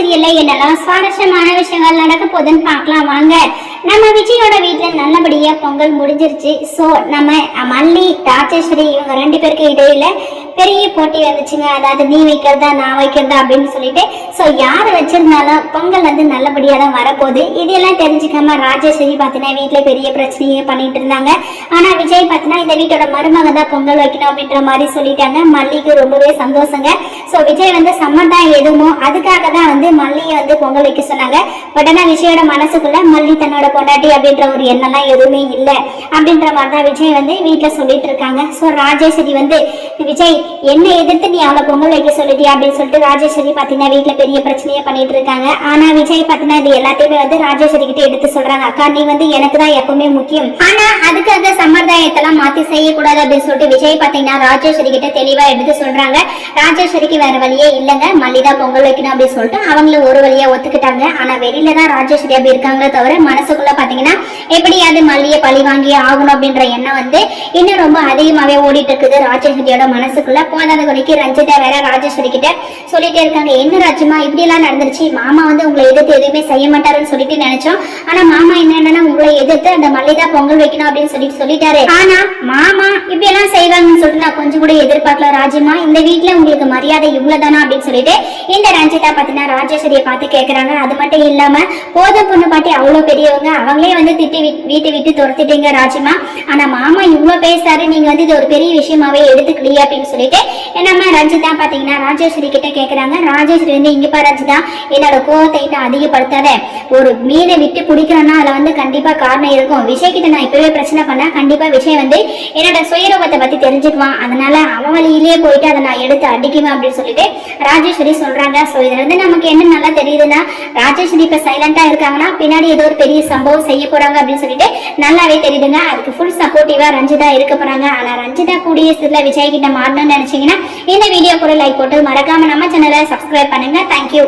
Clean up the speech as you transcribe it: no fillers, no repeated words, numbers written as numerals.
சீரியல்ல என்னெல்லாம் சுவாரஸ்யமான விஷயங்கள் நடக்க போகுதுன்னு பார்க்கலாம் வாங்க. நம்ம விஜயோட வீட்டுல நல்லபடியா பொங்கல் முடிஞ்சிருச்சு. ஸோ நம்ம மல்லி ராஜேஸ்வரி இவங்க 2 பேருக்கு இடையில பெரிய போட்டி வந்துச்சுங்க. அதாவது நீ வைக்கிறதா நான் வைக்கிறதா அப்படின்னு சொல்லிட்டு ஸோ யாரை வச்சிருந்தாலும் பொங்கல் வந்து நல்லபடியாக தான் வரப்போகுது. இதெல்லாம் தெரிஞ்சுக்காம ராஜேஸ்வரி பார்த்தீங்கன்னா வீட்டில் பெரிய பிரச்சனையே பண்ணிட்டு இருந்தாங்க. ஆனால் விஜய் பார்த்தீங்கன்னா இந்த வீட்டோட மருமக தான் பொங்கல் வைக்கணும் அப்படின்ற மாதிரி சொல்லிட்டாங்க. மல்லிக்கு ரொம்பவே சந்தோஷங்க. ஸோ விஜய் வந்து சம்மந்தம் எதுமோ அதுக்காக தான் வந்து மல்லியை வந்து பொங்கல் வைக்க சொன்னாங்க. பட் ஆனால் விஜயோட மனசுக்குள்ள மல்லி தன்னோட பொண்டாட்டி அப்படின்ற ஒரு எண்ணம்லாம் எதுவுமே இல்லை அப்படின்ற மாதிரி தான் விஜய் வந்து வீட்டில் சொல்லிட்டு இருக்காங்க. ஸோ ராஜேஸ்வரி வந்து விஜய் என்ன எதிர்த்து நீ அவளை பொங்கல் வைக்க சொல்லிட்டியா அப்படின்னு சொல்லிட்டு ராஜேஸ்வரி பார்த்தீங்கன்னா வீட்டில் பெரிய பிரச்சனையை பண்ணிட்டு இருக்காங்க. ஆனா விஜய் பார்த்தீங்கன்னா இது எல்லாத்தையுமே வந்து ராஜேஸ்வரி கிட்ட எடுத்து சொல்றாங்க. அக்கா நீ வந்து எனக்கு தான் எப்பவுமே முக்கியம், ஆனா அதுக்காக சம்பிரதாயத்தெல்லாம் மாத்தி செய்யக்கூடாது அப்படின்னு சொல்லிட்டு விஜய் பார்த்தீங்கன்னா ராஜேஸ்வரி கிட்ட தெளிவா எடுத்து சொல்றாங்க. ராஜேஸ்வரிக்கு வேற வழியே இல்லைங்க, மல்லிதா பொங்கல் வைக்கணும் அப்படின்னு சொல்லிட்டு அவங்களும் ஒரு வழியா ஒத்துக்கிட்டாங்க. ஆனா வெளியில தான் ராஜேஸ்வரி அப்படி இருக்காங்களே தவிர மனசுக்குள்ள பாத்தீங்கன்னா எப்படியாவது மல்லியை பழி வாங்கி ஆகணும் அப்படின்ற எண்ணம் வந்து இன்னும் ரொம்ப அதிகமாவே ஓடிட்டு இருக்குது ராஜேஸ்வரியோட மனசுக்குள்ள. போதாத குறைக்கு ரஞ்சிதா வேற ராஜேஸ்வரி கிட்ட சொல்லிட்டே இருக்காங்க, என்ன ராஜ்மா இப்படி எல்லாம் நடந்துருச்சு, மாமா வந்து உங்களை எதிர்த்து எதுவுமே செய்ய மாட்டாருன்னு சொல்லிட்டு நினைச்சோம். ஆனா மாமா என்னன்னா உங்களை எதிர்த்து அந்த மல்லிதா பொங்கல் வைக்கணும் அப்படின்னு சொல்லிட்டாரு. ஆனா மாமா இப்படி எல்லாம் செய்வாங்கன்னு சொல்லிட்டு நான் கொஞ்சம் கூட எதிர்பார்க்கல ராஜ்மா. இந்த வீட்டுல உங்களுக்கு மரியாதை இவ்வளவுதானா அப்படின்னு சொல்லிட்டு இந்த ரஞ்சிதா பாத்தீங்கன்னா ராஜேஸ்வரியை பார்த்து கேக்குறாங்க. அது மட்டும் இல்லாம போத பொண்ணு பாட்டி அவ்வளவு பெரியவங்க, அவங்களே வந்து திட்டி வீட்டை விட்டு துரத்திட்டீங்க ராஜ்மா. ஆனா மாமா இவ்வளவு பேசாரு, நீங்க வந்து இது ஒரு பெரிய விஷயமாவே எடுத்துக்கலையே அப்படின்னு சொல்லிட்டு நம்ம ரஞ்சிதா பாத்தீங்கன்னா ராஜேஸ்வரி கிட்ட கேக்குறாங்க. ராஜேஸ்வரி வந்து இங்கப்பா ரஞ்சிதா என்னோட கோவத்தை அதிகப்படுத்தாத, ஒரு மீனை விட்டு பிடிக்கிறோம்னா அதுல வந்து கண்டிப்பா காரணம் இருக்கும். விஜய் கிட்ட நான் இப்பவே பிரச்சனை பண்ணா கண்டிப்பா விஜய் வந்து என்னோட சுயரூபத்தை பத்தி தெரிஞ்சுக்குவான், அதனால அவன் வழியிலேயே போயிட்டு அதை நான் எடுத்து அடிக்குவேன் அப்படின்னு சொல்லிட்டு ராஜேஸ்வரி சொல்றாங்க. ஸோ இதுல இருந்து நமக்கு என்ன நல்லா தெரியுதுன்னா ராஜேஸ்வரி இப்ப சைலண்டா இருக்காங்கன்னா பின்னாடி ஏதோ ஒரு பெரிய சம்பவம் செய்ய போறாங்க அப்படின்னு சொல்லிட்டு நல்லாவே தெரியுதுங்க. அதுக்கு ஃபுல் சப்போர்ட்டிவா ரஞ்சிதா இருக்க போறாங்க. ஆனா ரஞ்சிதா கூடிய சில விஜய் கிட்ட மாறணும்னு நினைச்சீங்கன்னா இந்த வீடியோ கூட லைக் போட்டு மறக்காம நம்ம சேனலை சப்ஸ்கிரைப் பண்ணுங்க. தேங்க்யூ.